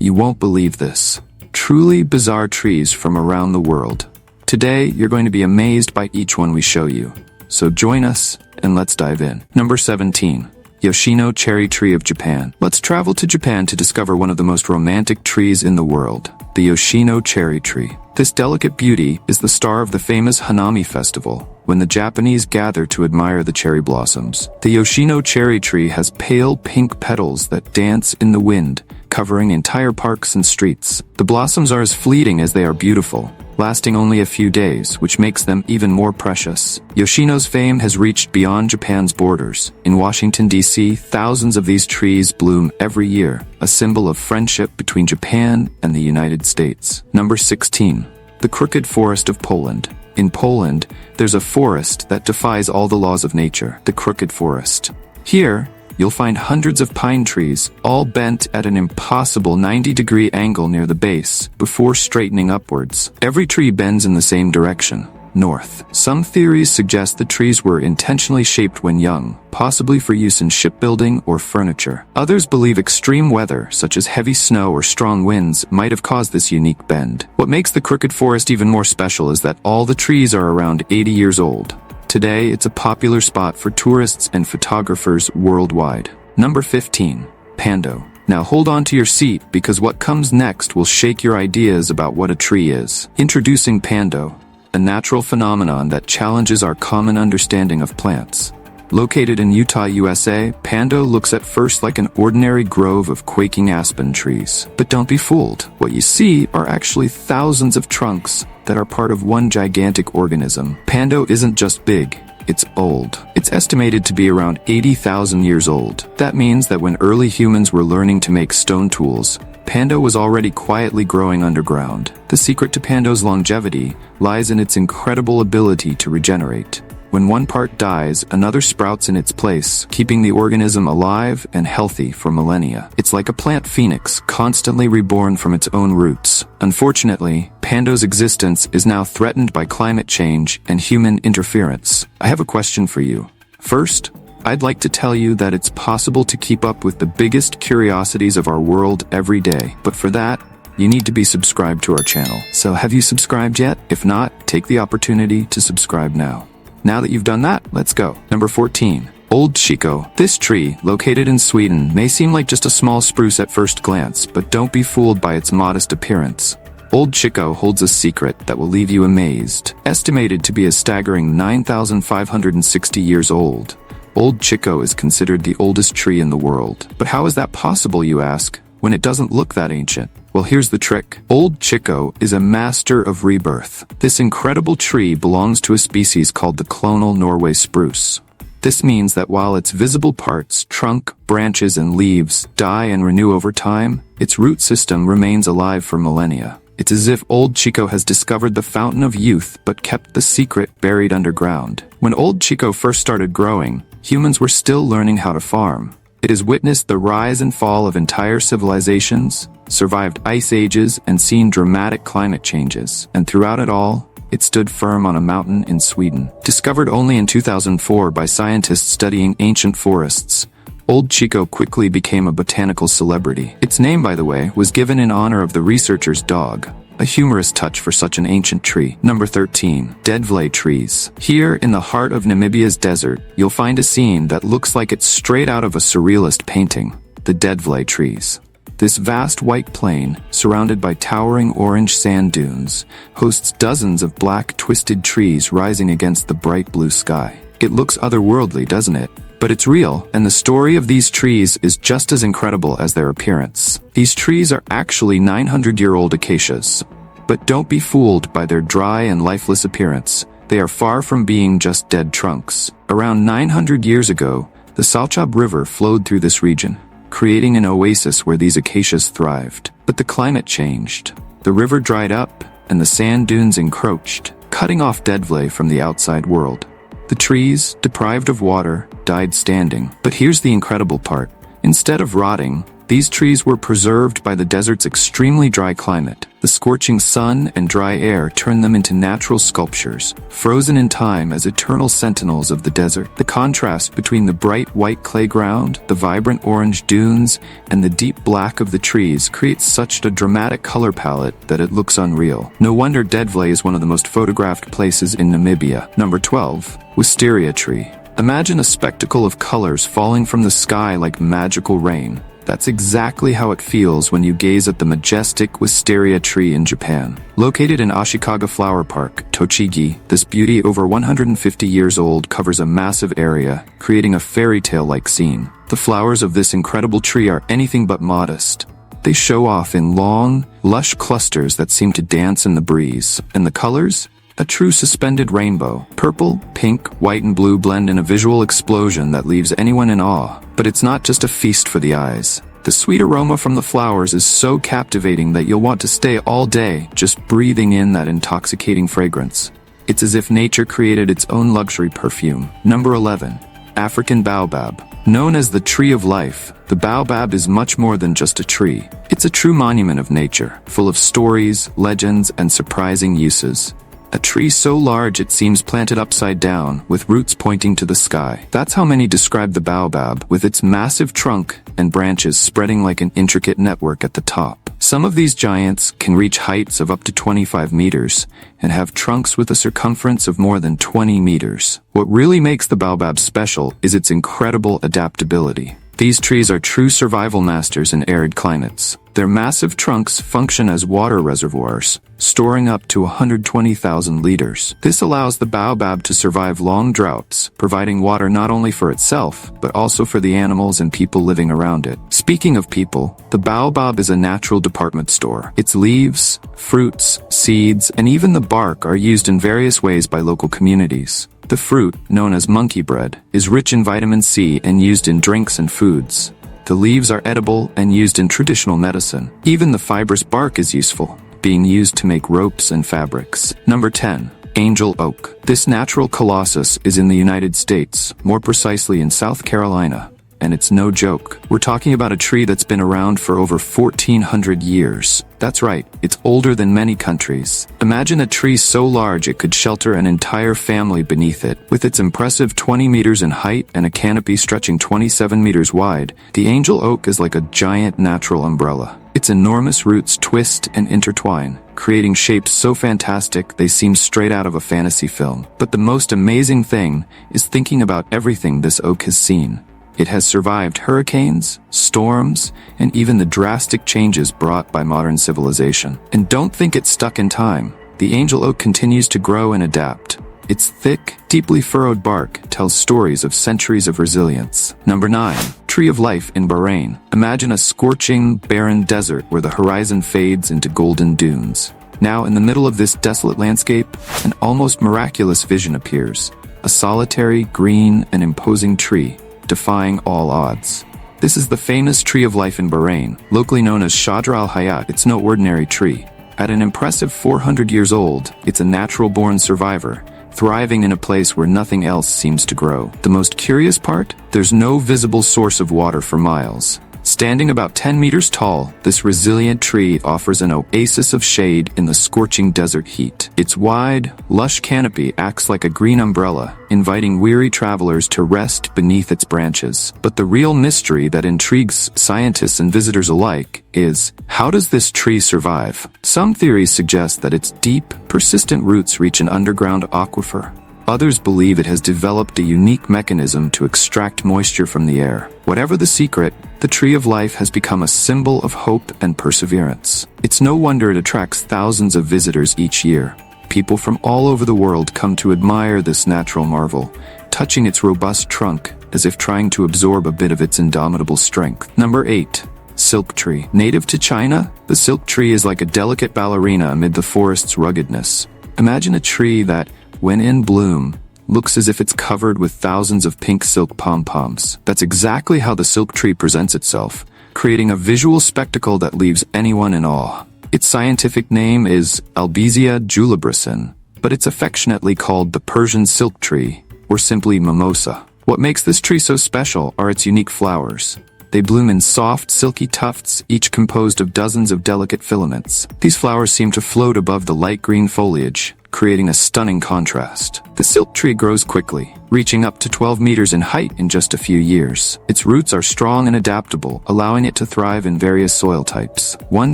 You won't believe this. Truly bizarre trees from around the world. Today, you're going to be amazed by each one we show you. So join us, and let's dive in. Number 17. Yoshino Cherry Tree of Japan. Let's travel to Japan to discover one of the most romantic trees in the world, the Yoshino Cherry Tree. This delicate beauty is the star of the famous Hanami Festival, when the Japanese gather to admire the cherry blossoms. The Yoshino cherry tree has pale pink petals that dance in the wind, covering entire parks and streets. The blossoms are as fleeting as they are beautiful, lasting only a few days, which makes them even more precious. Yoshino's fame has reached beyond Japan's borders. In Washington, D.C., thousands of these trees bloom every year, a symbol of friendship between Japan and the United States. Number 16. The Crooked Forest of Poland. In Poland, there's a forest that defies all the laws of nature, the Crooked Forest. Here, you'll find hundreds of pine trees, all bent at an impossible 90-degree angle near the base, before straightening upwards. Every tree bends in the same direction, north. Some theories suggest the trees were intentionally shaped when young, possibly for use in shipbuilding or furniture. Others believe extreme weather, such as heavy snow or strong winds, might have caused this unique bend. What makes the Crooked Forest even more special is that all the trees are around 80 years old. Today, it's a popular spot for tourists and photographers worldwide. Number 15. Pando. Now hold on to your seat, because what comes next will shake your ideas about what a tree is. Introducing Pando, a natural phenomenon that challenges our common understanding of plants. Located in Utah, USA, Pando looks at first like an ordinary grove of quaking aspen trees. But don't be fooled. What you see are actually thousands of trunks that are part of one gigantic organism. Pando isn't just big, it's old. It's estimated to be around 80,000 years old. That means that when early humans were learning to make stone tools, Pando was already quietly growing underground. The secret to Pando's longevity lies in its incredible ability to regenerate. When one part dies, another sprouts in its place, keeping the organism alive and healthy for millennia. It's like a plant phoenix, constantly reborn from its own roots. Unfortunately, Pando's existence is now threatened by climate change and human interference. I have a question for you. First, I'd like to tell you that it's possible to keep up with the biggest curiosities of our world every day. But for that, you need to be subscribed to our channel. So have you subscribed yet? If not, take the opportunity to subscribe now. Now that you've done that, let's go. Number 14. Old Chico. This tree, located in Sweden, may seem like just a small spruce at first glance, but don't be fooled by its modest appearance. Old Chico holds a secret that will leave you amazed. Estimated to be a staggering 9,560 years old, Old Chico is considered the oldest tree in the world. But how is that possible, you ask, when it doesn't look that ancient? Well, here's the trick. Old Chico is a master of rebirth. This incredible tree belongs to a species called the clonal Norway spruce. This means that while its visible parts, trunk, branches, and leaves, die and renew over time, its root system remains alive for millennia. It's as if Old Chico has discovered the fountain of youth but kept the secret buried underground. When Old Chico first started growing, humans were still learning how to farm. It has witnessed the rise and fall of entire civilizations, survived ice ages, and seen dramatic climate changes. And throughout it all, it stood firm on a mountain in Sweden. Discovered only in 2004 by scientists studying ancient forests, Old Chico quickly became a botanical celebrity. Its name, by the way, was given in honor of the researcher's dog. A humorous touch for such an ancient tree. Number 13. Deadvlay trees. Here, in the heart of Namibia's desert, you'll find a scene that looks like it's straight out of a surrealist painting. The Deadvlay trees. This vast white plain, surrounded by towering orange sand dunes, hosts dozens of black, twisted trees rising against the bright blue sky. It looks otherworldly, doesn't it? But it's real, and the story of these trees is just as incredible as their appearance. These trees are actually 900-year-old acacias. But don't be fooled by their dry and lifeless appearance. They are far from being just dead trunks. Around 900 years ago, the Salchob River flowed through this region, creating an oasis where these acacias thrived. But the climate changed. The river dried up, and the sand dunes encroached, cutting off Deadvlay from the outside world. The trees, deprived of water, died standing. But here's the incredible part. Instead of rotting, These trees were preserved by the desert's extremely dry climate. The scorching sun and dry air turned them into natural sculptures, frozen in time as eternal sentinels of the desert. The contrast between the bright white clay ground, the vibrant orange dunes, and the deep black of the trees creates such a dramatic color palette that it looks unreal. No wonder Dedvlay is one of the most photographed places in Namibia. Number 12. Wisteria tree. Imagine a spectacle of colors falling from the sky like magical rain. That's exactly how it feels when you gaze at the majestic wisteria tree in Japan. Located in Ashikaga Flower Park, Tochigi, this beauty over 150 years old covers a massive area, creating a fairy tale-like scene. The flowers of this incredible tree are anything but modest. They show off in long, lush clusters that seem to dance in the breeze. And the colors? A true suspended rainbow. Purple, pink, white and blue blend in a visual explosion that leaves anyone in awe. But it's not just a feast for the eyes. The sweet aroma from the flowers is so captivating that you'll want to stay all day just breathing in that intoxicating fragrance. It's as if nature created its own luxury perfume. Number 11. African baobab. Known as the tree of life, the baobab is much more than just a tree. It's a true monument of nature, full of stories, legends, and surprising uses. A tree so large it seems planted upside down, with roots pointing to the sky. That's how many describe the baobab, with its massive trunk and branches spreading like an intricate network at the top. Some of these giants can reach heights of up to 25 meters and have trunks with a circumference of more than 20 meters. What really makes the baobab special is its incredible adaptability. These trees are true survival masters in arid climates. Their massive trunks function as water reservoirs, storing up to 120,000 liters. This allows the baobab to survive long droughts, providing water not only for itself, but also for the animals and people living around it. Speaking of people, the baobab is a natural department store. Its leaves, fruits, seeds, and even the bark are used in various ways by local communities. The fruit, known as monkey bread, is rich in vitamin C and used in drinks and foods. The leaves are edible and used in traditional medicine. Even the fibrous bark is useful, being used to make ropes and fabrics. Number 10. Angel oak. This natural colossus is in the United States, more precisely in South Carolina. And it's no joke. We're talking about a tree that's been around for over 1,400 years. That's right, it's older than many countries. Imagine a tree so large it could shelter an entire family beneath it. With its impressive 20 meters in height and a canopy stretching 27 meters wide, the angel oak is like a giant natural umbrella. Its enormous roots twist and intertwine, creating shapes so fantastic they seem straight out of a fantasy film. But the most amazing thing is thinking about everything this oak has seen. It has survived hurricanes, storms, and even the drastic changes brought by modern civilization. And don't think it's stuck in time. The angel oak continues to grow and adapt. Its thick, deeply furrowed bark tells stories of centuries of resilience. Number 9. Tree of Life in Bahrain. Imagine a scorching, barren desert where the horizon fades into golden dunes. Now, in the middle of this desolate landscape, an almost miraculous vision appears. A solitary, green, and imposing tree, defying all odds. This is the famous Tree of Life in Bahrain, locally known as Shadra al-Hayat. It's no ordinary tree. At an impressive 400 years old, it's a natural-born survivor, thriving in a place where nothing else seems to grow. The most curious part? There's no visible source of water for miles. Standing about 10 meters tall, this resilient tree offers an oasis of shade in the scorching desert heat. Its wide, lush canopy acts like a green umbrella, inviting weary travelers to rest beneath its branches. But the real mystery that intrigues scientists and visitors alike is, how does this tree survive? Some theories suggest that its deep, persistent roots reach an underground aquifer. Others believe it has developed a unique mechanism to extract moisture from the air. Whatever the secret, the Tree of Life has become a symbol of hope and perseverance. It's no wonder it attracts thousands of visitors each year. People from all over the world come to admire this natural marvel, touching its robust trunk as if trying to absorb a bit of its indomitable strength. Number 8. Silk tree. Native to China, the silk tree is like a delicate ballerina amid the forest's ruggedness. Imagine a tree that, when in bloom, looks as if it's covered with thousands of pink silk pom-poms. That's exactly how the silk tree presents itself, creating a visual spectacle that leaves anyone in awe. Its scientific name is Albizia julibrissin, but it's affectionately called the Persian silk tree, or simply mimosa. What makes this tree so special are its unique flowers. They bloom in soft, silky tufts, each composed of dozens of delicate filaments. These flowers seem to float above the light green foliage, creating a stunning contrast. The silk tree grows quickly, reaching up to 12 meters in height in just a few years. Its roots are strong and adaptable, allowing it to thrive in various soil types. One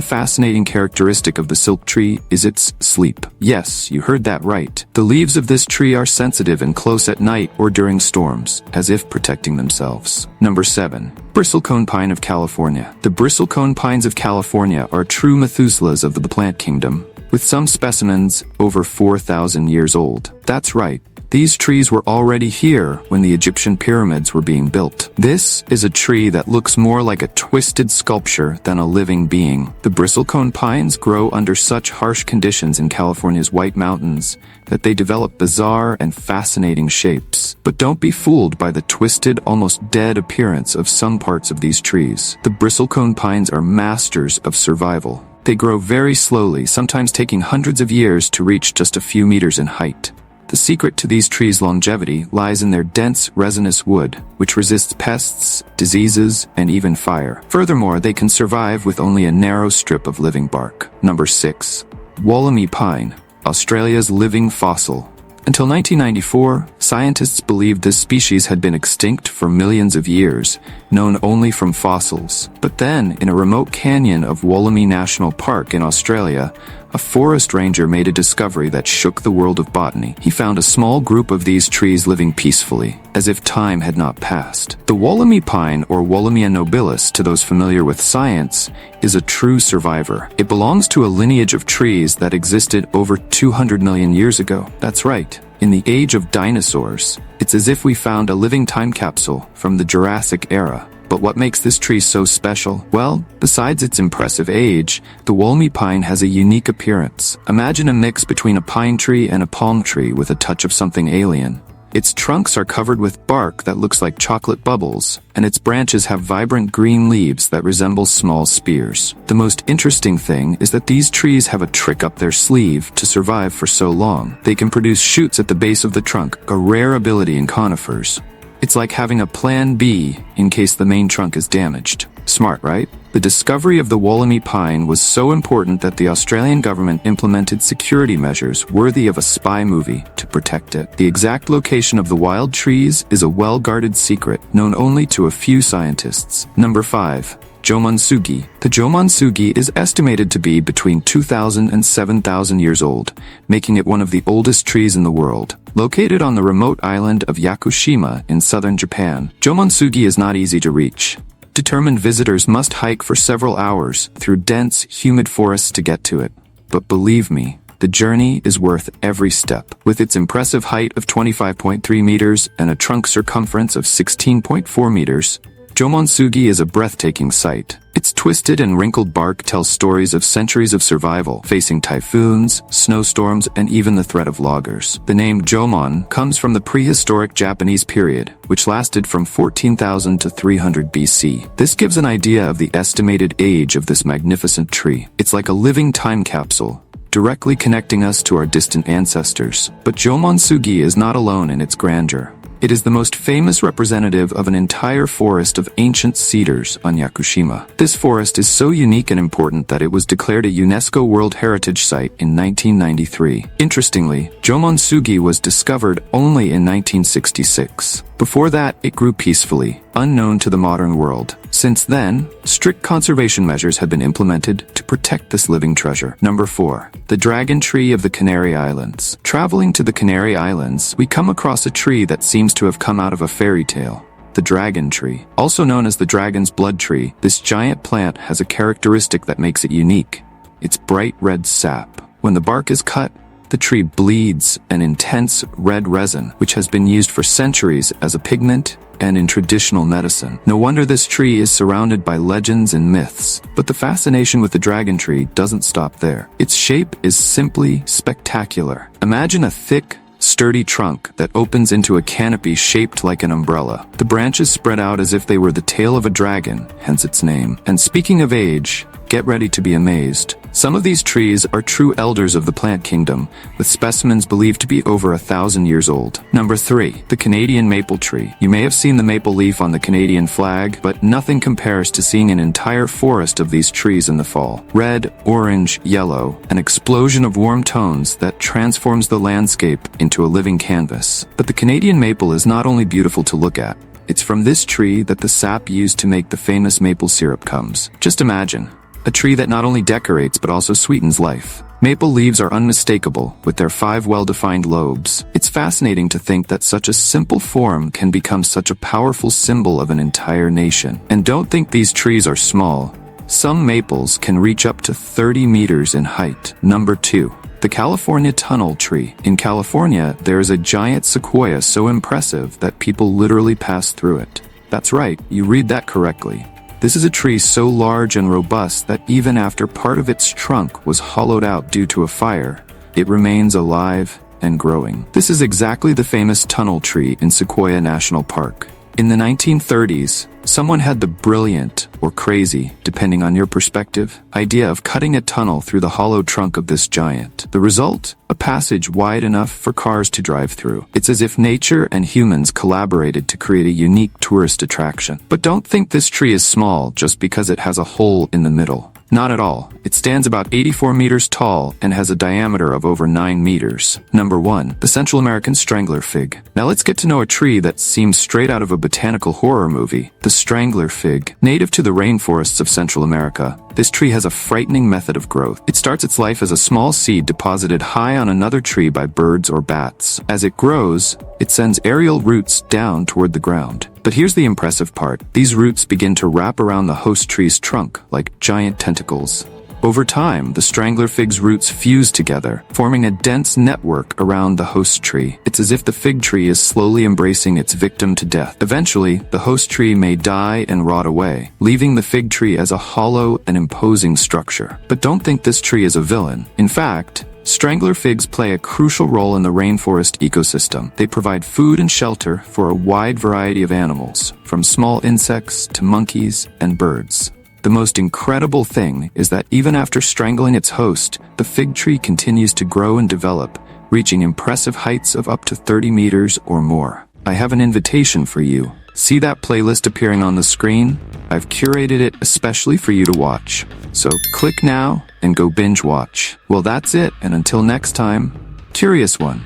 fascinating characteristic of the silk tree is its sleep. Yes, you heard that right. The leaves of this tree are sensitive and close at night or during storms, as if protecting themselves. Number 7. Bristlecone pine of California. The bristlecone pines of California are true Methuselahs of the plant kingdom, with some specimens over 4,000 years old. That's right. These trees were already here when the Egyptian pyramids were being built. This is a tree that looks more like a twisted sculpture than a living being. The bristlecone pines grow under such harsh conditions in California's White Mountains that they develop bizarre and fascinating shapes. But don't be fooled by the twisted, almost dead appearance of some parts of these trees. The bristlecone pines are masters of survival. They grow very slowly, sometimes taking hundreds of years to reach just a few meters in height. The secret to these trees' longevity lies in their dense, resinous wood, which resists pests, diseases, and even fire. Furthermore, they can survive with only a narrow strip of living bark. Number 6. Wollemi pine, Australia's living fossil. Until 1994, scientists believed this species had been extinct for millions of years, known only from fossils. But then, in a remote canyon of Wollemi National Park in Australia, a forest ranger made a discovery that shook the world of botany. He found a small group of these trees living peacefully, as if time had not passed. The Wollemi pine, or Wollemia nobilis to those familiar with science, is a true survivor. It belongs to a lineage of trees that existed over 200 million years ago. That's right. In the age of dinosaurs, it's as if we found a living time capsule from the Jurassic era. But what makes this tree so special? Well, besides its impressive age, the Wollemi pine has a unique appearance. Imagine a mix between a pine tree and a palm tree with a touch of something alien. Its trunks are covered with bark that looks like chocolate bubbles, and its branches have vibrant green leaves that resemble small spears. The most interesting thing is that these trees have a trick up their sleeve to survive for so long. They can produce shoots at the base of the trunk, a rare ability in conifers. It's like having a plan B in case the main trunk is damaged. Smart, right? The discovery of the Wollemi pine was so important that the Australian government implemented security measures worthy of a spy movie to protect it. The exact location of the wild trees is a well-guarded secret known only to a few scientists. Number 5. Jomonsugi. The Jomonsugi is estimated to be between 2,000 and 7,000 years old, making it one of the oldest trees in the world. Located on the remote island of Yakushima in southern Japan, Jomonsugi is not easy to reach. Determined visitors must hike for several hours through dense, humid forests to get to it. But believe me, the journey is worth every step. With its impressive height of 25.3 meters and a trunk circumference of 16.4 meters, Jomonsugi is a breathtaking sight. Its twisted and wrinkled bark tells stories of centuries of survival, facing typhoons, snowstorms, and even the threat of loggers. The name Jomon comes from the prehistoric Japanese period, which lasted from 14,000 to 300 BC. This gives an idea of the estimated age of this magnificent tree. It's like a living time capsule, directly connecting us to our distant ancestors. But Jomonsugi is not alone in its grandeur. It is the most famous representative of an entire forest of ancient cedars on Yakushima. This forest is so unique and important that it was declared a UNESCO World Heritage Site in 1993. Interestingly, Jomonsugi was discovered only in 1966. Before that, it grew peacefully, unknown to the modern world. Since then, strict conservation measures have been implemented to protect this living treasure. Number 4. The Dragon Tree of the Canary Islands. Traveling to the Canary Islands, we come across a tree that seems to have come out of a fairy tale. The dragon tree. Also known as the dragon's blood tree, this giant plant has a characteristic that makes it unique. Its bright red sap. When the bark is cut, the tree bleeds an intense red resin, which has been used for centuries as a pigment and in traditional medicine. No wonder this tree is surrounded by legends and myths. But the fascination with the dragon tree doesn't stop there. Its shape is simply spectacular. Imagine a thick, sturdy trunk that opens into a canopy shaped like an umbrella. The branches spread out as if they were the tail of a dragon, hence its name. And speaking of age, get ready to be amazed. Some of these trees are true elders of the plant kingdom, with specimens believed to be over 1,000 years old. Number 3. The Canadian maple tree. You may have seen the maple leaf on the Canadian flag, but nothing compares to seeing an entire forest of these trees in the fall. Red, orange, yellow, an explosion of warm tones that transforms the landscape into a living canvas. But the Canadian maple is not only beautiful to look at, it's from this tree that the sap used to make the famous maple syrup comes. Just imagine. A tree that not only decorates but also sweetens life. Maple leaves are unmistakable, with their 5 well-defined lobes. It's fascinating to think that such a simple form can become such a powerful symbol of an entire nation. And don't think these trees are small. Some maples can reach up to 30 meters in height. Number 2. The California tunnel tree. In California, there is a giant sequoia so impressive that people literally pass through it. That's right, you read that correctly. This is a tree so large and robust that even after part of its trunk was hollowed out due to a fire, it remains alive and growing. This is exactly the famous tunnel tree in Sequoia National Park. In the 1930s, someone had the brilliant, or crazy, depending on your perspective, idea of cutting a tunnel through the hollow trunk of this giant. The result? A passage wide enough for cars to drive through. It's as if nature and humans collaborated to create a unique tourist attraction. But don't think this tree is small just because it has a hole in the middle. Not at all. It stands about 84 meters tall and has a diameter of over 9 meters. Number 1. The Central American strangler fig. Now let's get to know a tree that seems straight out of a botanical horror movie. The strangler fig. Native to the rainforests of Central America, this tree has a frightening method of growth. It starts its life as a small seed deposited high on another tree by birds or bats. As it grows, it sends aerial roots down toward the ground. But here's the impressive part. These roots begin to wrap around the host tree's trunk like giant tentacles. Over time, the strangler fig's roots fuse together, forming a dense network around the host tree. It's as if the fig tree is slowly embracing its victim to death. Eventually, the host tree may die and rot away, leaving the fig tree as a hollow and imposing structure. But don't think this tree is a villain. In fact, strangler figs play a crucial role in the rainforest ecosystem. They provide food and shelter for a wide variety of animals, from small insects to monkeys and birds. The most incredible thing is that even after strangling its host, the fig tree continues to grow and develop, reaching impressive heights of up to 30 meters or more. I have an invitation for you. See that playlist appearing on the screen? I've curated it especially for you to watch. So click now and go binge watch. Well, that's it, and until next time, Curious One.